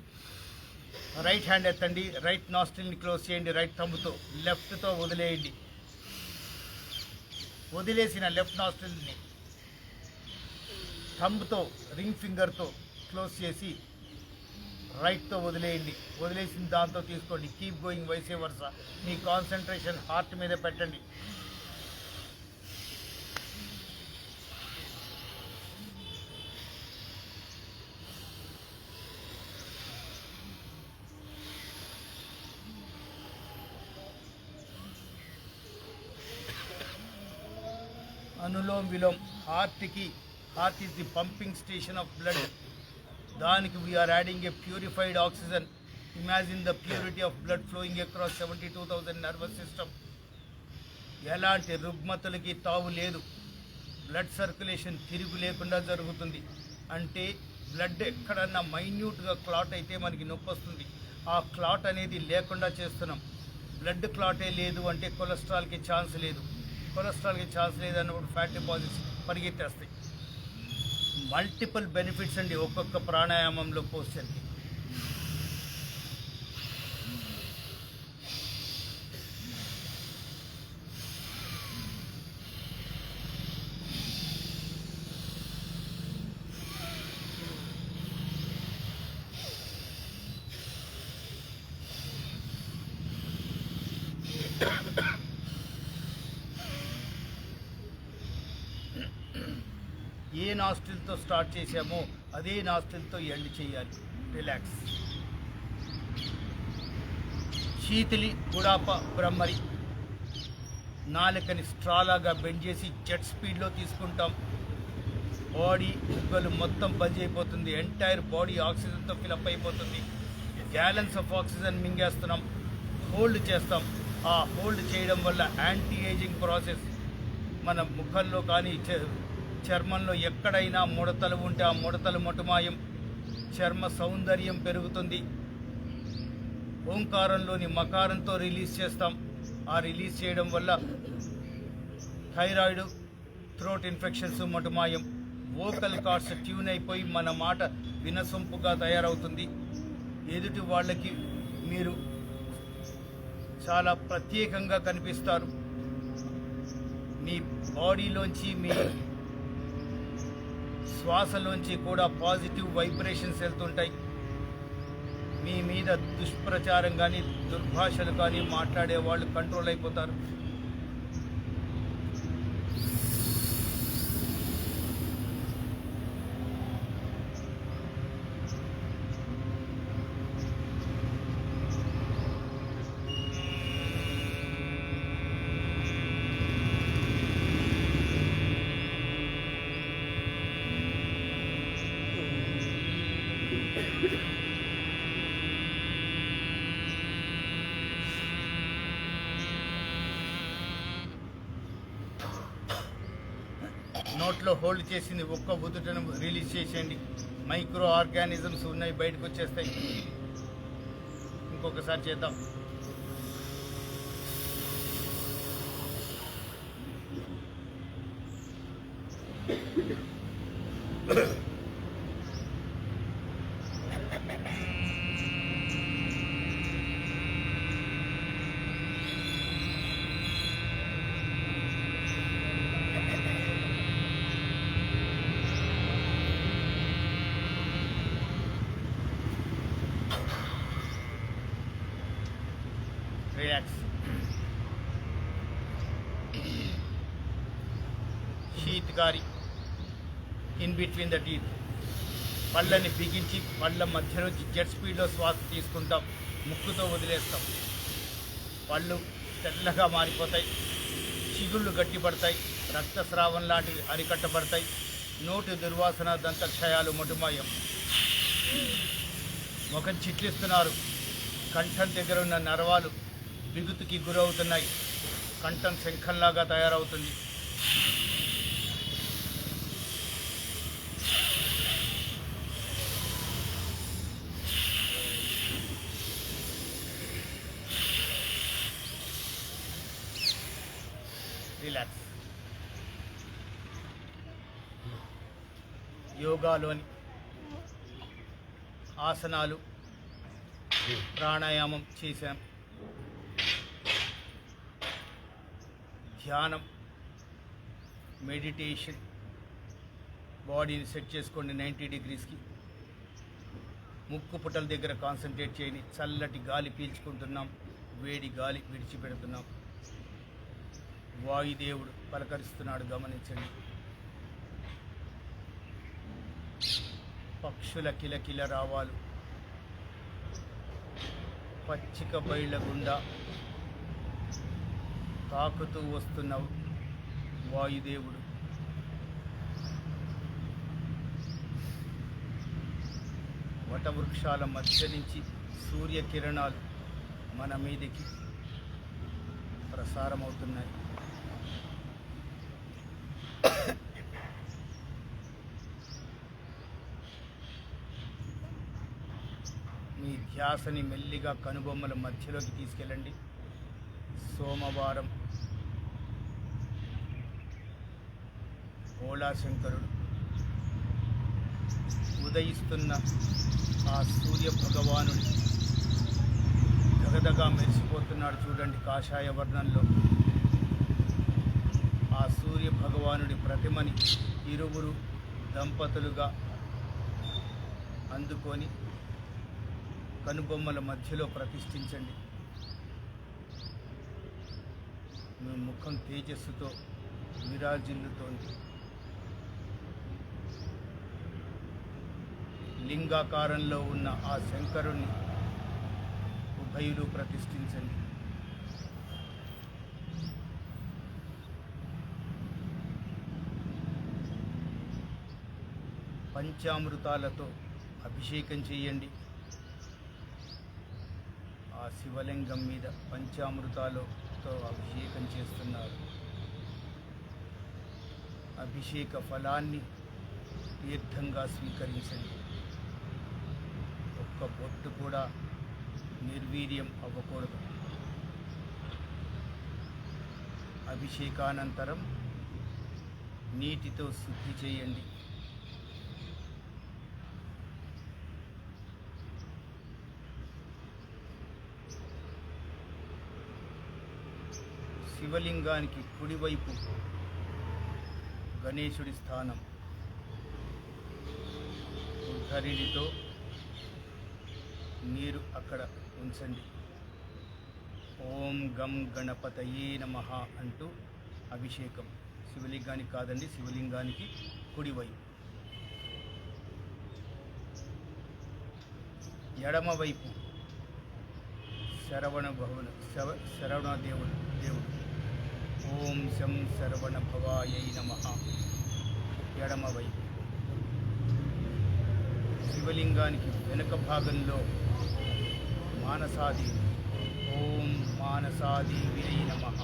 S1: రైట్ హ్యాండ్ ఎత్తండి, రైట్ నాస్ట్రిల్ని క్లోజ్ చేయండి రైట్ థంబ్తో. లెఫ్ట్తో వదిలేయండి. వదిలేసిన లెఫ్ట్ నాస్ట్రిల్ని థంబ్తో, రింగ్ ఫింగర్తో క్లోజ్ చేసి రైట్తో వదిలేయండి. వదిలేసిన దాంతో తీసుకోండి. Keep going vice versa. మీ కాన్సన్ట్రేషన్ హార్ట్ మీద పెట్టండి. అనులోమ్ విలోమ్. Heart is the pumping station of blood. దానికి we are adding a purified oxygen. Imagine the purity of blood flowing across 72,000 nervous system. ఎలాంటి రుగ్మతలకి తావు లేదు. బ్లడ్ సర్క్యులేషన్ తిరుగు లేకుండా జరుగుతుంది. అంటే బ్లడ్ ఎక్కడన్నా మైన్యూట్గా క్లాట్ అయితే మనకి నొప్పి వస్తుంది. ఆ క్లాట్ అనేది లేకుండా చేస్తున్నాం. బ్లడ్ క్లాటే లేదు అంటే కొలెస్ట్రాల్కి ఛాన్స్ లేదు. కొలెస్ట్రాల్కి ఛాన్స్ లేదన్నప్పుడు ఫ్యాట్ డిపాజిట్స్ పరిగెత్తేస్తాయి. మల్టిపుల్ బెనిఫిట్స్ అండి ఒక్కొక్క ప్రాణాయామంలో పోస్చర్కి. ఏ నాస్ట్రిల్తో స్టార్ట్ చేసామో అదే నాస్ట్రిల్తో ఎండ్ చేయాలి. రిలాక్స్. శీతలి, గుడాప, బ్రహ్మరి. నాలుకని స్ట్రాలాగా బెండ్ చేసి జెట్ స్పీడ్లో తీసుకుంటాం. బాడీ బుగ్గలు మొత్తం బంద్ అయిపోతుంది. ఎంటైర్ బాడీ ఆక్సిజన్తో ఫిలప్ అయిపోతుంది. గ్యాలన్స్ ఆఫ్ ఆక్సిజన్ మింగేస్తున్నాం. హోల్డ్ చేస్తాం. ఆ హోల్డ్ చేయడం వల్ల యాంటీ ఏజింగ్ ప్రాసెస్ మన ముఖంలో కానీ చర్మంలో ఎక్కడైనా ముడతలు ఉంటే ఆ ముడతలు మటుమాయం. చర్మ సౌందర్యం పెరుగుతుంది. ఓంకారంలోని మకారంతో రిలీజ్ చేస్తాం. ఆ రిలీజ్ చేయడం వల్ల థైరాయిడ్, థ్రోట్ ఇన్ఫెక్షన్స్ మటుమాయం. వోకల్ కార్డ్స్ ట్యూన్ అయిపోయి మన మాట వినసొంపుగా తయారవుతుంది. ఎదుటి వాళ్ళకి మీరు చాలా ప్రత్యేకంగా కనిపిస్తారు. మీ బాడీలోంచి మీ శ్వాసలోంచి కూడా పాజిటివ్ వైబ్రేషన్స్ వెళ్తుంటాయి. మీ మీద దుష్ప్రచారం కానీ దుర్భాషలు కానీ మాట్లాడే వాళ్ళు కంట్రోల్ అయిపోతారు. నోట్లో హోల్డ్ చేసింది ఒక్క ఉదుటను రిలీజ్ చేసేయండి. మైక్రో ఆర్గానిజమ్స్ ఉన్నాయి, బయటకు వచ్చేస్తాయి. ఇంకొకసారి చేద్దాం. రిలాక్స్. శీతకారి ఇన్ బిట్వీన్ ద టీత్. పళ్ళని బిగించి పళ్ళ మధ్యలో జెట్ స్పీడ్లో శ్వాస తీసుకుంటాం. ముక్కుతో వదిలేస్తాం. పళ్ళు తెల్లగా మారిపోతాయి. చిగుళ్ళు గట్టిపడతాయి. రక్తస్రావం లాంటివి అరికట్టబడతాయి. నోటి దుర్వాసన, దంతక్షయాలు మటుమాయం. ముఖం చిట్లిస్తున్నారు. కంఠం దగ్గర ఉన్న నరవాలు బిగుతుకి గురవుతున్నాయి. కంఠం శంఖంలాగా తయారవుతుంది. రిలాక్స్. యోగాలోని ఆసనాలు, ప్రాణాయామం చేశాం. ధ్యానం, మెడిటేషన్. బాడీని సెట్ చేసుకోండి 90 డిగ్రీస్కి. ముక్కు పుటల దగ్గర కాన్సన్ట్రేట్ చేయండి. చల్లటి గాలి పీల్చుకుంటున్నాం, వేడి గాలి విడిచిపెడుతున్నాం. వాయుదేవుడు పలకరిస్తున్నాడు, గమనించండి. పక్షుల కిలకిల రావాలు, పచ్చిక బయళ్ళ గుండా తాకుతూ వస్తున్న వాయుదేవుడు వటవృక్షాల మధ్య నుంచి సూర్యకిరణాలు మన మీదకి ప్రసారమవుతున్నాయి. మీ ధ్యాసని మెల్లిగా కనుబొమ్మల మధ్యలోకి తీసుకెళ్ళండి. సోమవారం భోళాశంకరుడు ఉదయిస్తున్న ఆ సూర్య భగవానుడి దగదగా మెరిసిపోతున్నాడు చూడండి కాషాయ వర్ణంలో. ఆ సూర్య భగవానుడి ప్రతిమని ఇరువురు దంపతులుగా అందుకొని కనుబొమ్మల మధ్యలో ప్రతిష్ఠించండి. మీ ముఖం తేజస్సుతో విరాజిల్లుతోంది. లింగాకారంలో ఉన్న ఆ శంకరుణ్ణి ఉభయులు ప్రతిష్ఠించండి. పంచామృతాలతో అభిషేకం చేయండి. ఆ శివలింగం మీద పంచామృతాలతో అభిషేకం చేస్తున్నారు. అభిషేక ఫలాన్ని తీర్థంగా స్వీకరించండి. ఒక్క బొట్టు కూడా నిర్వీర్యం అవ్వకూడదు. అభిషేకానంతరం నీటితో శుద్ధి చేయండి. శివలింగానికి కుడివైపు గణేశుడి స్థానం. ఉద్ధరిణితో నీరు అక్కడ ఉంచండి. ఓం గం గణపతయే నమః అంటూ అభిషేకం. శివలింగానికి కాదండి, శివలింగానికి కుడివైపు. ఎడమవైపు శరవణ దేవుడు. ఓం శం శరవణ భవాయై నమః. ఎడమవైపు. శివలింగానికి వెనుక భాగంలో మానసాదేవి. ఓం మానసాదేవియై నమః.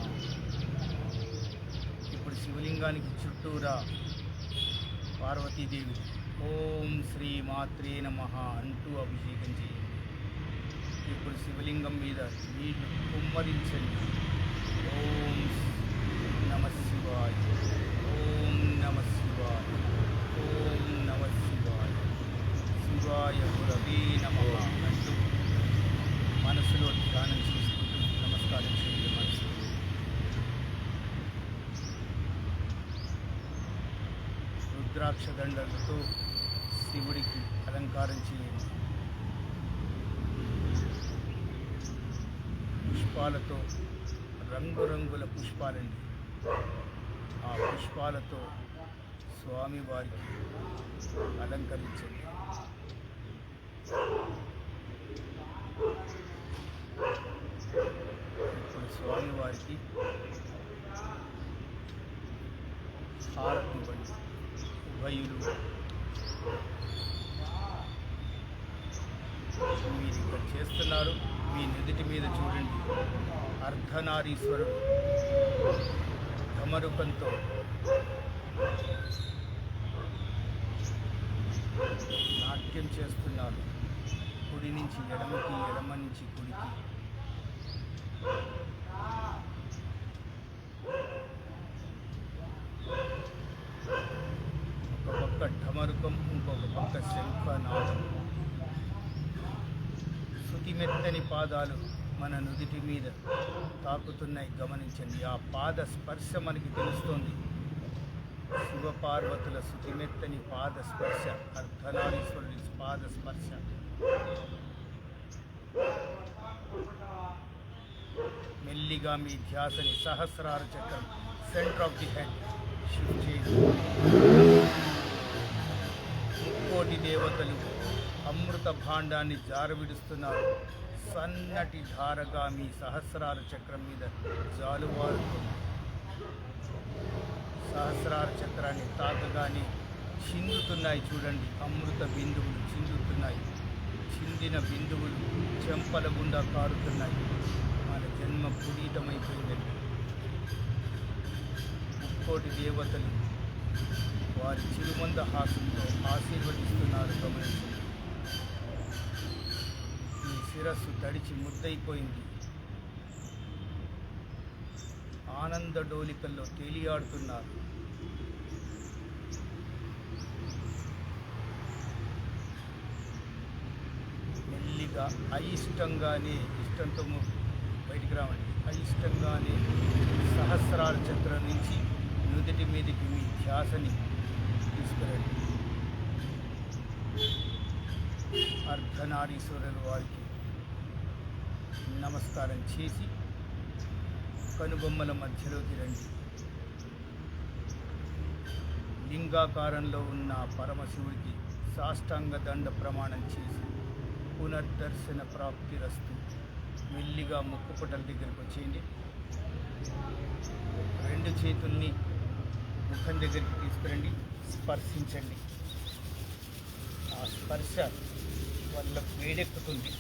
S1: ఇప్పుడు శివలింగానికి చుట్టూరా పార్వతీదేవి. ఓం శ్రీ మాత్రే నమః అంటూ అభిషేకం చేయండి. ఇప్పుడు శివలింగం మీద నీళ్లు కుమ్మరించండి. ఓం నమ శివాయ, ఓం నమ శివాయ, ఓం నమ శివాయ, శివాయ గురవే నమః అంటూ మనసులో ధ్యానం చేసుకుంటూ నమస్కారం చేయండి. మనసు రుద్రాక్ష దండలతో శివుడికి అలంకారం చేయండి. పుష్పాలతో రంగురంగుల పుష్పాలండి. ఆ పుష్పాలతో స్వామివారికి అలంకరించండి. ఇప్పుడు స్వామివారికి హారతి ఇవ్వండి. ఉభయులు మీరు ఇక్కడ చేస్తున్నారు. మీ నుదుటి మీద చూడండి, అర్ధనారీశ్వరుడు ధమరుకంతో నాట్యం చేస్తున్నారు. కుడి నుంచి ఎడమకి, ఎడమ నుంచి కుడికి. ఒక పక్క ఢమరుకం, ఇంకొక పక్క శంఖనాదం. శృతిమెత్తని పాదాలు మన నుదిటి మీద తాకుతున్నాయి, గమనించండి. ఆ పాద స్పర్శ మనకి తెలుస్తోంది. శివపార్వతుల శృతిమెత్తని పాద స్పర్శ, అర్ధనారీశ్వరుడి పాద స్పర్శ. మెల్లిగా మీ ధ్యాసని సహస్రార చక్రం, centre of the head shift చేయండి. ముక్కోటి దేవతలు అమృత భాండాన్ని జారవిడుస్తున్నారు. సన్నటి ధారగా మీ సహస్రార చక్రం మీద జాలువారుతుంది. సహస్రార చక్రాన్ని తాకగానే చిందుతున్నాయి చూడండి, అమృత బిందువులు చిందుతున్నాయి.
S5: దిద్దిన బిందువులు చెంపల గుండా కారుతున్నాయి. మన జన్మ పునీతమైపోయిందండి. ముక్కోటి దేవతలు వారి చిరుమంద హాసంతో ఆశీర్వదిస్తున్నారు. గమనించండి. ఈ శిరస్సు తడిచి ముద్దయిపోయింది. ఆనంద డోలికల్లో తేలియాడుతున్నారు. మెల్లిగా అయిష్టంగానే, ఇష్టంతో బయటికి రావండి, అయిష్టంగానే సహస్రాల చక్రం నుంచి నుదుటి మీదకి మీ ధ్యాసని తీసుకురండి. అర్ధనారీశ్వరుల వారికి నమస్కారం చేసి కనుబొమ్మల మధ్యలోకి రండి. లింగాకారంలో ఉన్న పరమశివుడికి సాష్టాంగ దండ ప్రమాణం చేసి పునర్దర్శన ప్రాప్తిరస్తు. మెల్లిగా ముక్కుపుటల దగ్గరికి వచ్చేయండి. రెండు చేతుల్ని ముఖం దగ్గరికి తీసుకురండి. స్పర్శించండి. ఆ స్పర్శ వల్ల వేడెక్కుతుంది.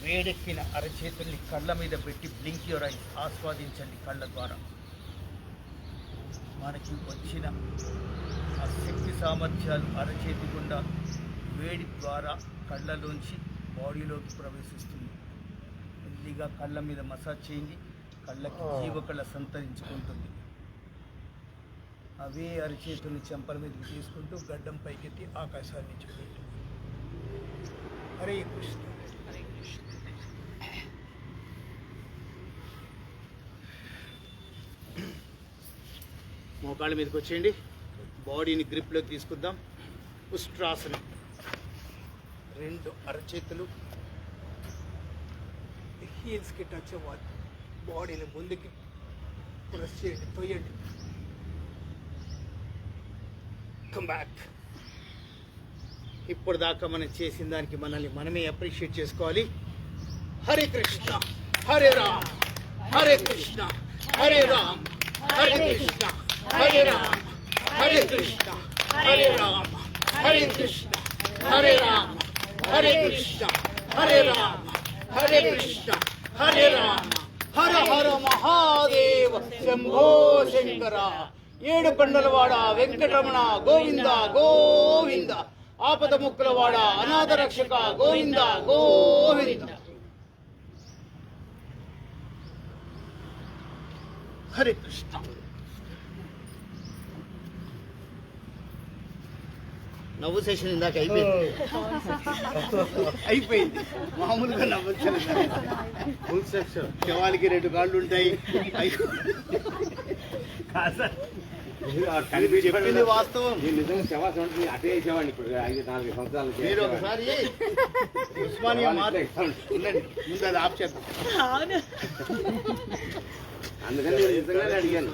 S5: వేడెక్కిన అరచేతుల్ని కళ్ళ మీద పెట్టి బ్లింక్ యువర్ ఐస్ ఆస్వాదించండి. కళ్ళ ద్వారా మనకి వచ్చిన ఆ శక్తి సామర్థ్యాలు అరచేతి గుండా వేడి ద్వారా కళ్ళలోంచి బాడీలోకి ప్రవేశిస్తుంది. మెల్లిగా కళ్ళ మీద మసాజ్ చేయండి. కళ్ళకి జీవకళ సంతరించుకుంటుంది. అవే అరచేతుల్ని చెంపల మీదకి తీసుకుంటూ గడ్డం పైకెత్తి ఆకాశాన్ని చూపెట్టు. హరే కృష్ణ. మోకాళ్ళ మీదకి వచ్చేయండి. బాడీని గ్రిప్లోకి తీసుకుందాం. ఉష్ట్రాసనం. రెండు అరచేతులు హీల్స్కి టచ్ అవ్వాలి. బాడీని ముందుకి ప్రెస్ చేయండి, తొయ్యండి. Come back. ఇప్పుడు దాకా మనం చేసిన దానికి మనల్ని మనమే అప్రిషియేట్ చేసుకోవాలి. హరే కృష్ణ హరే రామ్ హరే కృష్ణ హరే రామ్ హరే కృష్ణ హరే రామ్ హరే కృష్ణ హరే రామ్ హరే కృష్ణ హరే రామ్ హరే కృష్ణ హరే రామ్ హరే కృష్ణ హరే రామ హర హర మహాదేవ శంభో శంకర. ఏడు కొండలవాడ వెంకటరమణ గోవింద గోవింద. ఆపద ముక్కులవాడ అనాథ రక్షక గోవింద గోవింద. హరే కృష్ణ. నవ్వు సెషన్ ఇందాక అయిపోయింది. మామూలుగా నవ్వచ్చు.
S2: Full section.
S5: శవానికి రెండు కాళ్ళు ఉంటాయి. చెప్పింది వాస్తవం.
S3: నిజంగా శవాసం అంటే అటే చేసేవాడిని. ఇప్పుడు 5-4 సంవత్సరాలు
S5: మీరు ఒకసారి ఉస్మానియా ఉండండి, ముందు అది ఆఫ్ చేద్దాం.
S3: అందుకని నేను నిజంగానే అడిగాను.